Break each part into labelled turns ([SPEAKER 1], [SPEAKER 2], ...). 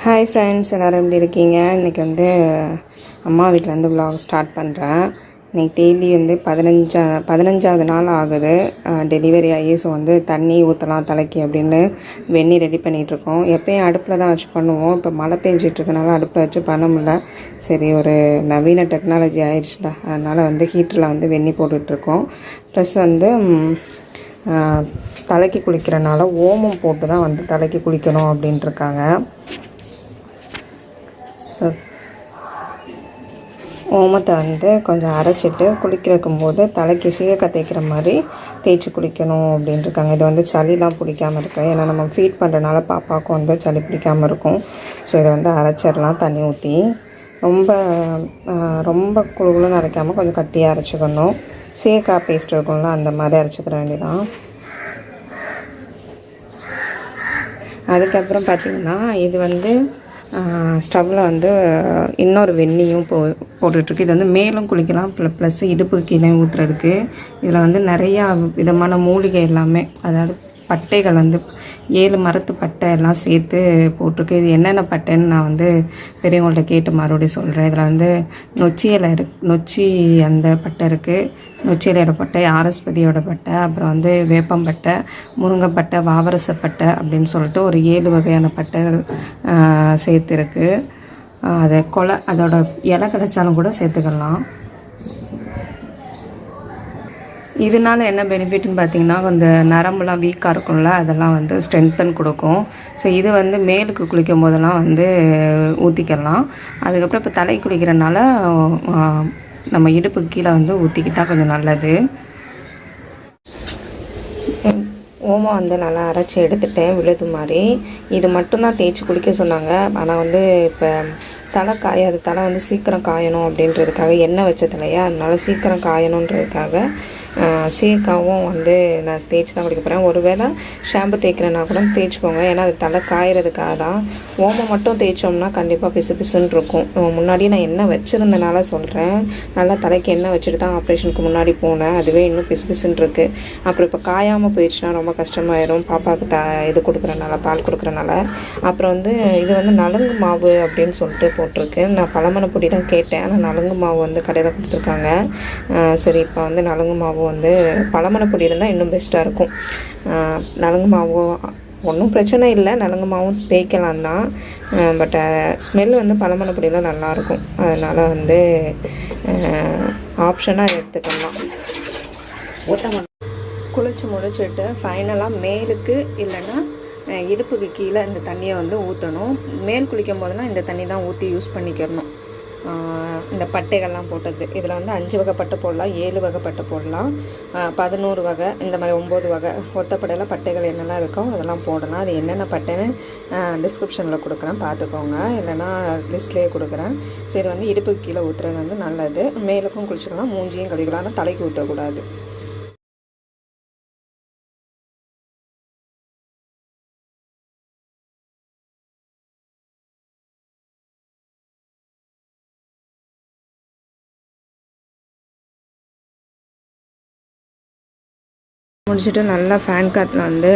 [SPEAKER 1] Hi friends, எல்லோரும் எப்படி இருக்கீங்க? இன்றைக்கி வந்து அம்மா வீட்டிலேருந்து vlog ஸ்டார்ட் பண்ணுறேன். இன்றைக்கி தேதி வந்து 15வது நாள் ஆகுது டெலிவரி ஆகி. ஸோ வந்து தண்ணி ஊற்றலாம் தலைக்கு அப்படின்னு வெந்நீர் ரெடி பண்ணிகிட்ருக்கோம். எப்போயும் அடுப்பில் தான் வச்சு பண்ணுவோம். இப்போ மழை பெஞ்சிட்ருக்கனால அடுப்பில் வச்சு பண்ண முடியல. சரி, ஒரு நவீன டெக்னாலஜி ஆயிடுச்சுல, அதனால் வந்து ஹீட்டரில் வந்து வெந்நீர் போட்டுட்ருக்கோம். ப்ளஸ் வந்து தலைக்கு குளிக்கிறனால ஓமம் போட்டு தான் வந்து தலைக்கு குளிக்கணும் அப்படின்ட்டுருக்காங்க. ஓமத்தை வந்து கொஞ்சம் அரைச்சிட்டு குளிக்கிறக்கும் போது தலைக்கு சீயக்காய் தேய்க்கிற மாதிரி தேய்ச்சி குளிக்கணும் அப்படின்ட்டுருக்காங்க. இது வந்து சளிலாம் பிடிக்காமல் இருக்கு. ஏன்னா நம்ம ஃபீட் பண்ணுறதுனால பாப்பாவுக்கும் வந்து சளி பிடிக்காமல் இருக்கும். ஸோ இதை வந்து அரைச்சிடலாம் தண்ணி ஊற்றி. ரொம்ப குழுகுலுன்னு அரைக்காமல் கொஞ்சம் கட்டியாக அரைச்சிக்கணும். சீயக்காய் பேஸ்ட் இருக்கும்ல, அந்த மாதிரி அரைச்சிக்கிற வேண்டியதான். அதுக்கப்புறம் பார்த்திங்கன்னா இது வந்து ஸ்டவ்வில் வந்து இன்னொரு வெந்நியும் போட்டுட்ருக்கு. இது வந்து மேலும் குளிக்கலாம், ப்ளஸ் இடுப்பு கீழே ஊற்றுறதுக்கு. இதில் வந்து நிறையா விதமான மூலிகை எல்லாமே, அதாவது பட்டைகள் வந்து 7 மரத்து பட்டை எல்லாம் சேர்த்து போட்டிருக்கு. இது என்னென்ன பட்டைன்னு நான் வந்து பெரியவங்கள்ட்ட கேட்டு மறுபடியும் சொல்கிறேன். இதில் வந்து நொச்சி இலை நொச்சி அந்த பட்டை இருக்குது, நொச்சி இலையோட பட்டை, ஆரஸ்பதியோட பட்டை, அப்புறம் வந்து வேப்பம்பட்டை, முருங்கைப்பட்டை, வாவரசப்பட்டை அப்படின்னு சொல்லிட்டு ஒரு 7 வகையான பட்டைகள் சேர்த்துருக்கு. அதை அதோட இலை கிடைச்சாலும் கூட சேர்த்துக்கலாம். இதனால என்ன பெனிஃபிட்னு பார்த்தீங்கன்னா, இந்த நரம்புலாம் வீக்காக இருக்கும்ல, அதெல்லாம் வந்து ஸ்ட்ரென்த்தன் கொடுக்கும். ஸோ இது வந்து மேலுக்கு குளிக்கும் போதெல்லாம் வந்து ஊற்றிக்கலாம். அதுக்கப்புறம் இப்போ தலை குளிக்கிறனால நம்ம இடுப்புக்கு கீழே வந்து ஊற்றிக்கிட்டால் கொஞ்சம் நல்லது. ஓமம் வந்து நல்லா அரைச்சி எடுத்துட்டேன் விழுது மாதிரி. இது மட்டும்தான் தேய்ச்சி குளிக்க சொன்னாங்க. ஆனால் வந்து இப்போ தலை காயாது, தலை வந்து சீக்கிரம் காயணும் அப்படின்றதுக்காக, எண்ணெய் வச்ச தலையா, அதனால சீக்கிரம் காயணுன்றதுக்காக சீக்காவும் வந்து நான் தேய்ச்சி தான் குளிக்க போகிறேன். ஒருவேளை ஷாம்பு தேய்க்கிறேன்னா கூட தேய்ச்சிக்கோங்க, ஏன்னா அது தலை காயறதுக்காக தான். ஓமம் மட்டும் தேய்ச்சோம்னா கண்டிப்பாக பிசு பிசுன்னு இருக்கும். முன்னாடியே நான் எண்ணெய் வச்சுருந்தனால சொல்கிறேன். நல்லா தலைக்கு எண்ணெய் வச்சுட்டு தான் ஆப்ரேஷனுக்கு முன்னாடி போனேன். அதுவே இன்னும் பிசு பிசுன்னு இருக்குது. அப்புறம் இப்போ காயாமல் போயிடுச்சுன்னா ரொம்ப கஷ்டமாயிடும், பாப்பாவுக்கு இது கொடுக்குறனால, பால் கொடுக்குறனால. அப்புறம் வந்து இது வந்து நலங்கு மாவு அப்படின்னு சொல்லிட்டு போட்டிருக்கு. நான் பழமனை பொடி தான் கேட்டேன், ஆனால் நலங்கு மாவு வந்து கடையில் கொடுத்துருக்காங்க. சரி, இப்போ வந்து நலங்கு மாவு வந்து பழமனை பொடி இருந்தால் இன்னும் பெஸ்ட்டாக இருக்கும். நலங்கு மாவும் ஒன்றும் பிரச்சனை இல்லை, நலங்கு மாவும் தேய்க்கலாம் தான். பட் ஸ்மெல் வந்து பழமனை பொடியெலாம் நல்லாயிருக்கும். அதனால் வந்து ஆப்ஷனாக எடுத்துக்கலாம். குளிச்சு முடிச்சுட்டு ஃபைனலாக மேலுக்கு இல்லைன்னா இடுப்புக்கு கீழே இந்த தண்ணியை வந்து ஊற்றணும். மேல் குளிக்கும் போதெல்லாம் இந்த தண்ணி தான் ஊற்றி யூஸ் பண்ணிக்கிறணும். இந்த பட்டைகள்லாம் போட்டது இதில் வந்து 5 வகை பட்டை போடலாம், 7 வகை பட்டை போடலாம், 11 வகை, இந்த மாதிரி 9 வகை ஒத்தப்படையில் பட்டைகள் என்னெல்லாம் இருக்கோ அதெல்லாம் போடலாம். அது என்னென்ன பட்டைன்னு டிஸ்கிரிப்ஷனில் கொடுக்குறேன், பார்த்துக்கோங்க. இல்லைனா லிஸ்ட்லேயே கொடுக்குறேன். ஸோ இது வந்து இடுப்புக்கு கீழே ஊற்றுறது வந்து நல்லது. மேலுக்கும் குளிச்சுக்கலாம், மூஞ்சியும் கழுவிக்கலாம், ஆனால் தலைக்கு ஊற்றக்கூடாது. முடிச்சுட்டு நல்லா ஃபேன் காற்றுல வந்து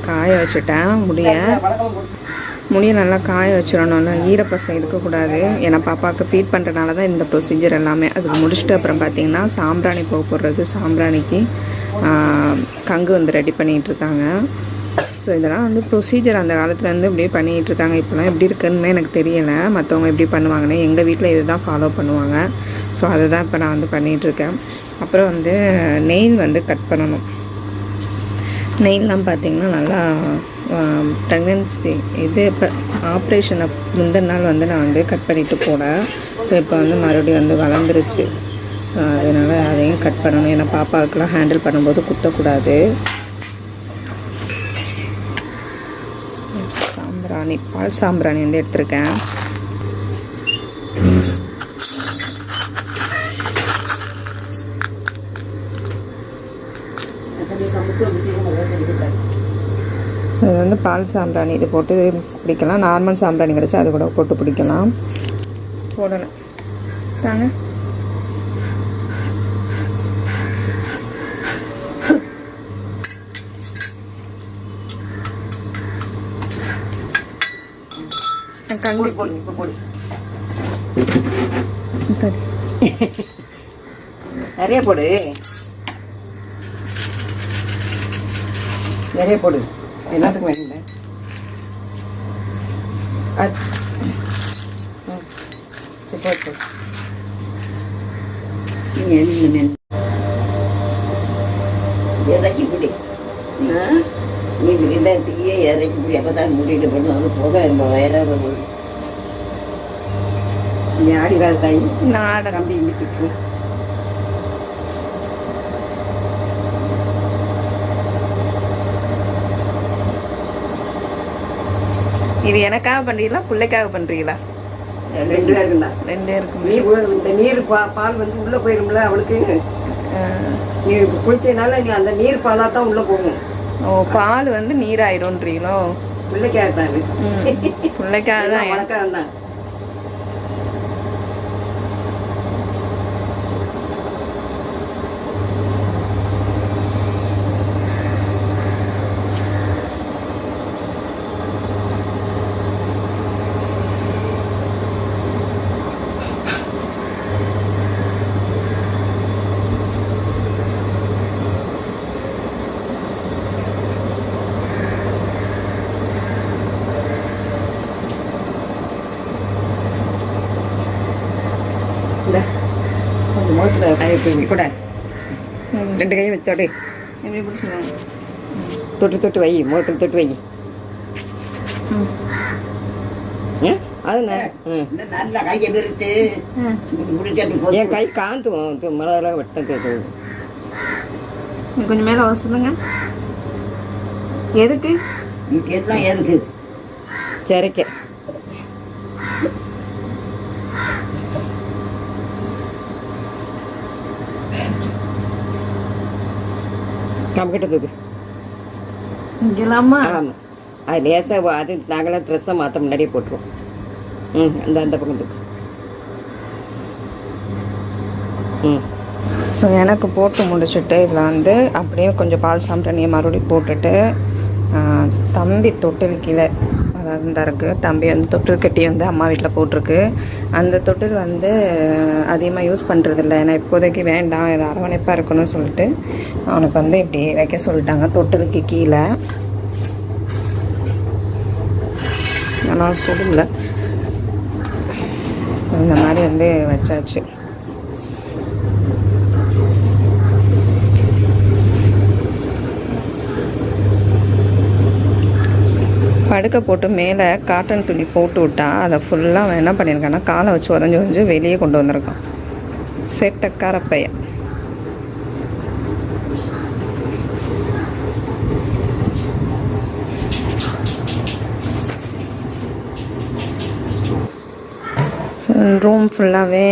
[SPEAKER 1] காய வச்சுட்டேன் முடியை நல்லா காய வச்சிடணும். ஈரப்பசம் இருக்கக்கூடாது. ஏன்னா பாப்பாவுக்கு ஃபீட் பண்ணுறதுனால தான் இந்த ப்ரொசீஜர் எல்லாமே. அதுக்கு முடிச்சுட்டு அப்புறம் பார்த்திங்கன்னா சாம்பிராணி போடுறது. சாம்பிராணிக்கு கங்கு வந்து ரெடி பண்ணிகிட்ருக்காங்க. ஸோ இதெல்லாம் வந்து ப்ரொசீஜர் அந்த காலத்துலேருந்து இப்படியே பண்ணிகிட்ருக்காங்க. இப்போலாம் எப்படி இருக்குன்னு எனக்கு தெரியலை, மற்றவங்க எப்படி பண்ணுவாங்கன்னு. எங்கள் வீட்டில் இது தான் ஃபாலோ பண்ணுவாங்க. ஸோ அதை தான் இப்போ நான் வந்து பண்ணிகிட்ருக்கேன். அப்புறம் வந்து நெயில் வந்து கட் பண்ணணும். நெயில்லாம் பார்த்திங்கன்னா நல்லா ப்ரெக்னென்சி இது இப்போ ஆப்ரேஷனை முந்தின நாள் வந்து நான் வந்து கட் பண்ணிவிட்டு போனேன். ஸோ இப்போ வந்து மறுபடியும் வந்து வளர்ந்துருச்சு. அதனால் அதையும் கட் பண்ணணும். ஏன்னா பாப்பாவுக்கெலாம் ஹேண்டில் பண்ணும்போது குத்தக்கூடாது. சாம்பிராணி, பால் சாம்பிராணி வந்து எடுத்திருக்கேன். இது வந்து பால் சாம்பிராணி, இது போட்டு பிடிக்கலாம். நார்மல் சாம்பிராணி கிடச்சா அது கூட போட்டு பிடிக்கலாம். போடணும் தாங்க. கஞ்சி
[SPEAKER 2] போடு இப்போ போடு. நிறைய போடு, நிறைய போடு, எல்லாத்துக்கும் வேணுங்க. சரி போடு. இறக்கி பிடி, நீ விகிதத்துக்கே இறக்கி பிடி. அப்போ தான் மூடிட்டு போடணும். அது போக நம்ம வயிறாக போடும். நீ ஆடிக்காத தாய்
[SPEAKER 1] நாட
[SPEAKER 2] கம்பி இடிச்சிட்டு
[SPEAKER 1] இது எனக்காக பண்றீங்களா பிள்ளைக்காக பண்றீங்களா?
[SPEAKER 2] 2 பேருக்குண்ணா.
[SPEAKER 1] 2 பேருக்கு.
[SPEAKER 2] நீ இந்த நீர் பால் வந்து உள்ள போயிரும்ல அவளுக்கு. நீ குளிச்சதுனால நீ அந்த நீர் பாலாக தான் உள்ள போகும்.
[SPEAKER 1] ஓ, பால் வந்து நீராயிரும்ன்றீங்களோ?
[SPEAKER 2] பிள்ளைக்காக தான் இது.
[SPEAKER 1] பிள்ளைக்காக தான்.
[SPEAKER 2] உனக்காக தான். கொஞ்சம் முகத்தில் கை வச்சு கூட 2 கையும் வச்சோடு
[SPEAKER 1] எப்படி பிடிச்சிருவாங்க?
[SPEAKER 2] தொட்டு வை, முகத்தில் தொட்டு வை. அது நல்லா கையை பெருத்து என் கை காந்துவோம். மிளகாலாம் வெட்டது
[SPEAKER 1] கொஞ்சம் மேலே சொல்லுங்க. எதுக்கு?
[SPEAKER 2] எல்லாம் எதுக்கு? சரிக்க கம்கிட்ட தூக்கு.
[SPEAKER 1] இங்கெல்லாமா?
[SPEAKER 2] ஆமாம், அது லேசாக அது நாங்களாம் ட்ரெஸ்ஸை மாற்ற முன்னாடியே போட்டுருவோம். அந்த பக்கம் தூக்கு.
[SPEAKER 1] ஸோ எனக்கு போட்டு முடிச்சுட்டு இதில் வந்து அப்படியே கொஞ்சம் பால் சாம்பிராணியை மறுபடியும் போட்டுட்டு தம்பி தொட்டில் கீழே அதான் இருக்குது. தம்பி வந்து தொட்டில் கட்டி வந்து அம்மா வீட்டில் போட்டிருக்கு. அந்த தொட்டில் வந்து அதிகமாக யூஸ் பண்ணுறதில்ல. ஏன்னா இப்போதைக்கு வேண்டாம், இது அரவணைப்பாக இருக்கணும்னு சொல்லிட்டு அவனுக்கு வந்து இப்படி வைக்க சொல்லிட்டாங்க தொட்டிலுக்கு கீழே. ஆனால் சுடல, இந்த மாதிரி வந்து வச்சாச்சு. படுக்க போட்டு மேலே காட்டன் துணி போட்டு விட்டா அதை ஃபுல்லாக என்ன பண்ணியிருக்கான்னா காலை வச்சு உதஞ்சி வெளியே கொண்டு வந்திருக்கான். செட்டக்கார பையன். ரூம் ஃபுல்லாகவே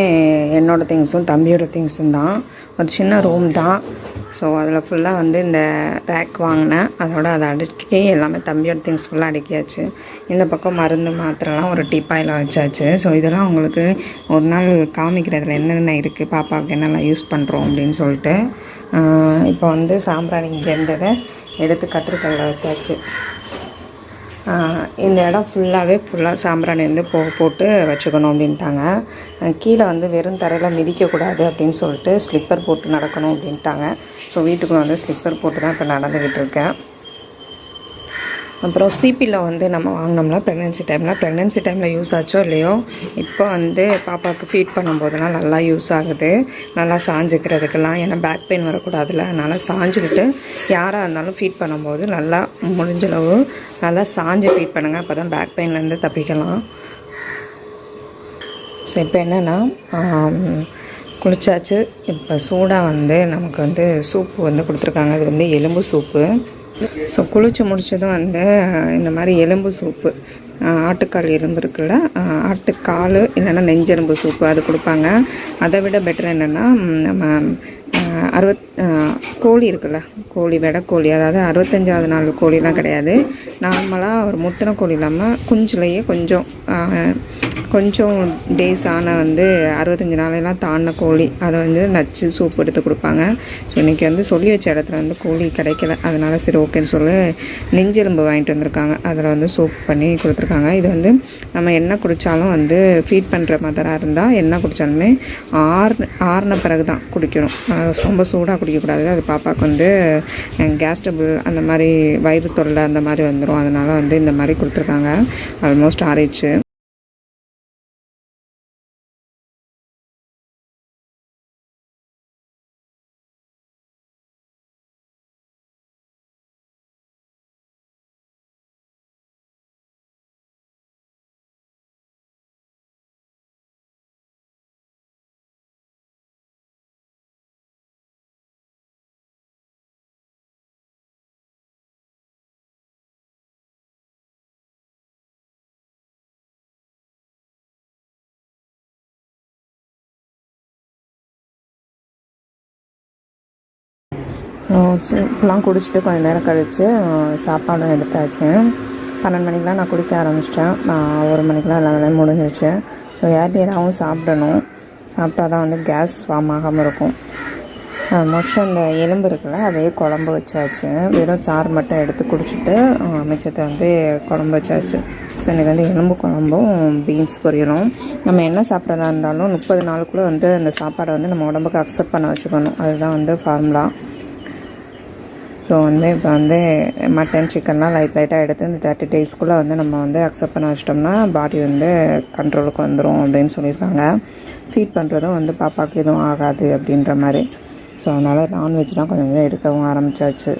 [SPEAKER 1] என்னோடய திங்ஸும் தம்பியோட திங்ஸும் தான். ஒரு சின்ன ரூம் தான். ஸோ அதில் ஃபுல்லாக வந்து இந்த ரேக் வாங்கினேன். அதோட அதை அடுக்கி எல்லாமே தம்பியோட திங்ஸ் ஃபுல்லாக அடுக்கியாச்சு. இந்த பக்கம் மருந்து மாத்திரைலாம் ஒரு டீப்பாயில் வச்சாச்சு. ஸோ இதெல்லாம் உங்களுக்கு ஒரு நாள் காமிக்கிறதுல என்னென்ன இருக்குது, பாப்பாவுக்கு என்னெல்லாம் யூஸ் பண்ணுறோம் அப்படின்னு சொல்லிட்டு. இப்போ வந்து சாம்பிராணி இங்கே இருந்ததை எடுத்து கத்திரிக்கல்ல வச்சாச்சு. இந்த இடம் ஃபுல்லாக சாம்பிராணி வந்து போட்டு வச்சுக்கணும் அப்படின்ட்டாங்க. கீழே வந்து வெறும் தரையில் மிதிக்கக்கூடாது அப்படின்னு சொல்லிட்டு ஸ்லிப்பர் போட்டு நடக்கணும் அப்படின்ட்டாங்க. ஸோ வீட்டுக்குள்ள வந்து ஸ்லிப்பர் போட்டு தான் இப்போ நடந்துக்கிட்டு இருக்கேன். அப்புறம் சிபியில் வந்து நம்ம வாங்கினோம்னா ப்ரெக்னென்சி டைமில் யூஸ் ஆச்சோ இல்லையோ, இப்போ வந்து பாப்பாவுக்கு ஃபீட் பண்ணும்போதெல்லாம் நல்லா யூஸ் ஆகுது. நல்லா சாஞ்சிக்கிறதுக்கெல்லாம், ஏன்னா பேக் பெயின் வரக்கூடாதுல, அதனால் சாஞ்சுக்கிட்டு யாராக இருந்தாலும் ஃபீட் பண்ணும்போது நல்லா முடிஞ்சளவு நல்லா சாஞ்சு ஃபீட் பண்ணுங்கள். அப்போ தான் பேக் பெயின்லேருந்து தப்பிக்கலாம். ஸோ இப்போ என்னென்னா குளிச்சாச்சு. இப்போ சூடாக வந்து நமக்கு வந்து சூப்பு வந்து கொடுத்துருக்காங்க. இது வந்து எலும்பு சூப்பு. ஸோ குளிச்சு முடிச்சதும் வந்து இந்த மாதிரி எலும்பு சூப்பு, ஆட்டுக்கால் எலும்பு இருக்குல்ல, ஆட்டுக்கால் இல்லைன்னா நெஞ்செலும்பு சூப்பு அது கொடுப்பாங்க. அதை விட பெட்டர் என்னென்னா நம்ம கோழி இருக்குல்ல, கோழி வெடைக்கோழி, அதாவது 65வது நாள் கோழிலாம் கிடையாது. நார்மலாக ஒரு முத்தின கோழி இல்லாமல் குஞ்சுலேயே கொஞ்சம் கொஞ்சம் டேஸ் ஆன வந்து 65 நாளெல்லாம் தாண்டின கோழி அதை வந்து நச்சு சூப் எடுத்து கொடுப்பாங்க. ஸோ இன்றைக்கி வந்து சொல்லி வச்ச இடத்துல வந்து கோழி கிடைக்கல, அதனால் சரி ஓகேன்னு சொல்லி நெஞ்செலும்பு வாங்கிட்டு வந்திருக்காங்க. அதில் வந்து சூப் பண்ணி கொடுத்துருக்காங்க. இது வந்து நம்ம என்ன குடித்தாலும் வந்து ஃபீட் பண்ணுற மதராக இருந்தால் என்ன குடித்தாலுமே ஆறின பிறகு தான் குடிக்கணும். ரொம்ப சூடாக குடிக்கக்கூடாது. அது பாப்பாவுக்கு வந்து கேஸ் ட்ரபிள் அந்த மாதிரி வயிறு தொல்லை அந்த மாதிரி வந்துடும். அதனால் வந்து இந்த மாதிரி கொடுத்துருக்காங்க. ஆல்மோஸ்ட் ஆறிடுச்சு. சூப்லாம் குடிச்சிட்டு கொஞ்சம் நேரம் கழித்து சாப்பாடும் எடுத்தாச்சு. 12 மணிக்கெலாம் நான் குடிக்க ஆரம்பிச்சிட்டேன். நான் 1 மணிக்கெலாம் எல்லா வேலையும் முடிஞ்சிருச்சு. ஸோ ஏர்லியராகவும் சாப்பிடணும். சாப்பிட்டா தான் வந்து கேஸ் ஃபார்ம் ஆகாமல் இருக்கும். மோஸ்ட்லி அந்த எலும்பு இருக்குல்ல, அதையே குழம்பு வச்சாச்சு. வெறும் சாறு மட்டும் எடுத்து குடிச்சிட்டு மிச்சத்தை வந்து குழம்பு வச்சாச்சு. ஸோ இன்றைக்கி வந்து எலும்பு குழம்பும் பீன்ஸ் பொரியலும். நம்ம என்ன சாப்பிட்றதா இருந்தாலும் 30 நாளுக்குள்ளே வந்து அந்த சாப்பாடை வந்து நம்ம உடம்புக்கு அக்செப்ட் பண்ண வச்சுக்கணும். அதுதான் வந்து ஃபார்முலா. ஸோ வந்து இப்போ வந்து மட்டன் சிக்கன்லாம் லைட்டாக எடுத்து இந்த 30 டேஸ்க்குள்ளே வந்து நம்ம வந்து அக்செப்ட் பண்ண வச்சிட்டோம்னா பாடி வந்து கண்ட்ரோலுக்கு வந்துடும் அப்படின்னு சொல்லியிருக்காங்க. ஃபீட் பண்ணுறதும் வந்து பாப்பாவுக்கு எதுவும் ஆகாது அப்படின்ற மாதிரி. ஸோ அதனால் நான்வெஜ்லாம் கொஞ்சம் எடுக்கவும் ஆரம்பித்தாச்சு.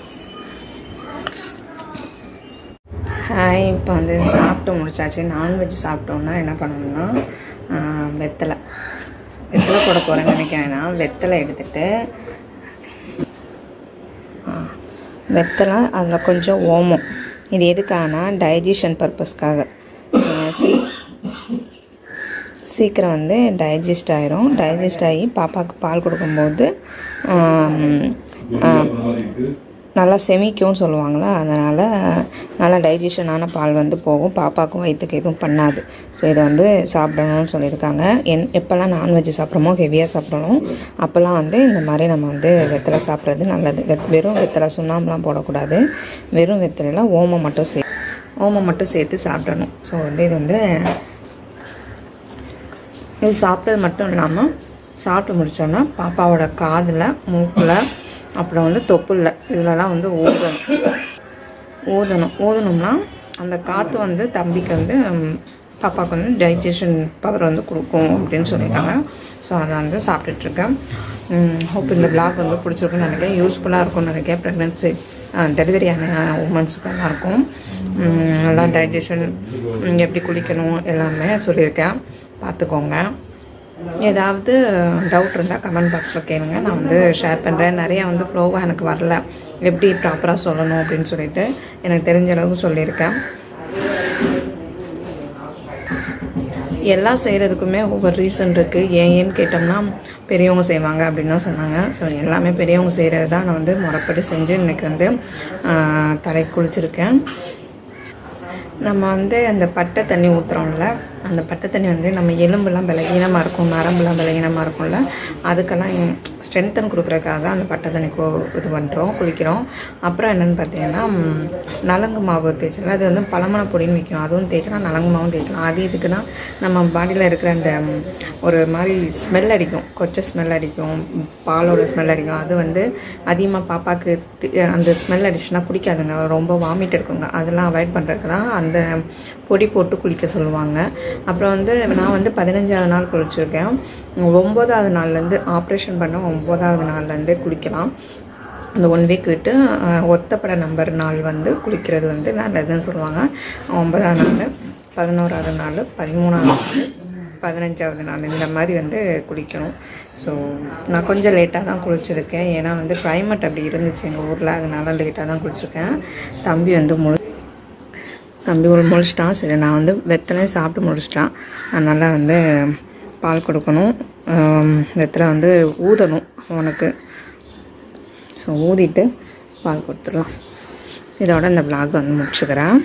[SPEAKER 1] இப்போ வந்து சாப்பிட்டு முடிச்சாச்சு. நான்வெஜ் சாப்பிட்டோன்னா என்ன பண்ணணும்னா வெத்தலை போட போகிறேன்னு நினைக்கிறேன்னா வெத்தலை எடுத்துகிட்டு வெத்தலை அதில் கொஞ்சம் ஓமம். இது எதுக்காகனா டைஜஷன் பர்பஸ்க்காக. சீக்கிரம் வந்து டைஜஸ்ட் ஆகிரும். டைஜஸ்ட் ஆகி பாப்பாவுக்கு பால் கொடுக்கும்போது நல்லா செமிக்கும் சொல்லுவாங்களா, அதனால் நல்லா டைஜஷனான பால் வந்து போகும். பாப்பாவுக்கும் வயிற்றுக்கு எதுவும் பண்ணாது. ஸோ இதை வந்து சாப்பிடணும்னு சொல்லியிருக்காங்க. எப்போல்லாம் நான்வெஜ் சாப்பிட்றோமோ ஹெவியாக சாப்பிடணும். அப்போல்லாம் வந்து இந்த மாதிரி நம்ம வந்து வெத்தலை சாப்பிட்றது நல்லது. வெறும் வெத்தலை சுண்ணாம்புலாம் போடக்கூடாது. வெறும் வெத்தலையில் ஓமம் மட்டும் சேர்த்து சாப்பிடணும். ஸோ வந்து இது சாப்பிட்டது மட்டும் இல்லாமல் சாப்பிட்டு முடித்தோன்னா பாப்பாவோட காதில், மூக்கில், அப்புறம் வந்து தொப்புளில் இதிலலாம் வந்து ஊதணும்னா அந்த காற்று வந்து தம்பிக்கு வந்து பாப்பாவுக்கு வந்து டைஜஷன் பவர் வந்து கொடுக்கும் அப்படின்னு சொல்லியிருக்காங்க. ஸோ அதை வந்து சாப்பிட்டுட்ருக்கேன். ஹோப் இந்த விளாக் வந்து பிடிச்சிருக்குன்னு நினைக்கிறேன். யூஸ்ஃபுல்லாக இருக்கும்னு நினைக்கிறேன். ப்ரெக்னென்சி டெலிவரியான உமன்ஸுக்கு எல்லாருக்கும் நல்லா டைஜஷன் எப்படி குளிக்கணும் எல்லாமே சொல்லியிருக்கேன். பார்த்துக்கோங்க. ஏதாவது டவுட் இருந்தால் கமெண்ட் பாக்ஸில் கேளுங்க. நான் வந்து ஷேர் பண்ணுறேன். நிறையா வந்து ஃப்ளோவாக எனக்கு வரல, எப்படி ப்ராப்பராக சொல்லணும் அப்படின்னு சொல்லிட்டு எனக்கு தெரிஞ்ச அளவுக்கு சொல்லியிருக்கேன். எல்லாம் செய்கிறதுக்குமே ஒவ்வொரு ரீசன் இருக்குது. ஏன்னு கேட்டோம்னா பெரியவங்க செய்வாங்க அப்படின்னு தான் சொன்னாங்க. ஸோ எல்லாமே பெரியவங்க செய்கிறது தான் நான் வந்து முறைப்படி செஞ்சு இன்றைக்கி வந்து தலை குளிச்சிருக்கேன். நம்ம வந்து அந்த பட்டை தண்ணி ஊற்றுறோம்ல, அந்த பட்டை தண்ணி வந்து நம்ம எலும்புலாம் பலகீனமாக இருக்கும், நரம்புலாம் பலகீனமாக இருக்கும்ல, அதுக்கெல்லாம் ஸ்ட்ரென்த்தன் கொடுக்குறதுக்காக தான் அந்த பட்டை தண்ணி இது பண்ணுறோம், குளிக்கிறோம். அப்புறம் என்னென்னு பார்த்தீங்கன்னா நலங்கு மாவு தேய்ச்சல, அது வந்து பழமனை பொடின்னு விற்கும், அதுவும் தேய்க்கலாம், நலங்கு மாவும் தேய்க்கலாம். அது இதுக்குன்னா நம்ம பாடியில் இருக்கிற அந்த ஒரு மாதிரி ஸ்மெல் அடிக்கும், கொச்சை ஸ்மெல் அடிக்கும், பாலோட ஸ்மெல் அடிக்கும். அது வந்து அதிகமாக பாப்பாவுக்கு அந்த ஸ்மெல் அடிச்சுன்னா குடிக்காதுங்க, ரொம்ப வாமிட் எடுக்குங்க. அதெல்லாம் அவாய்ட் பண்ணுறதுக்கு தான் அந்த பொடி போட்டு குளிக்க சொல்லுவாங்க. அப்புறம் வந்து நான் வந்து 15ஆவது நாள் குளிச்சிருக்கேன். 9ஆவது நாள்லேருந்து ஆப்ரேஷன் பண்ண 9ஆவது நாள்லேருந்து குளிக்கலாம். அந்த 1 வீக் விட்டு ஒத்தப்பட நம்பர் நாள் வந்து குளிக்கிறது வந்து நல்லதுன்னு சொல்லுவாங்க. 9ஆவது நாள், 11ஆவது நாள், 13ஆவது நாள், 15ஆவது நாள் இந்த மாதிரி வந்து குளிக்கணும். ஸோ நான் கொஞ்சம் லேட்டாக தான் குளிச்சிருக்கேன். ஏன்னா வந்து கிளைமேட் அப்படி இருந்துச்சு எங்கள் ஊரில், அதனால லேட்டாக தான் குளிச்சிருக்கேன். தம்பி ஒரு முழிச்சிட்டான். சரி, நான் வந்து வெத்தலையும் சாப்பிட்டு முடிச்சிட்டான். அதனால் வந்து பால் கொடுக்கணும். வெத்தலை வந்து ஊதணும் அவனுக்கு. ஸோ ஊதிட்டு பால் கொடுத்துடலாம். இதோட இந்த விளாக் வந்து முடிச்சுக்கிறேன்.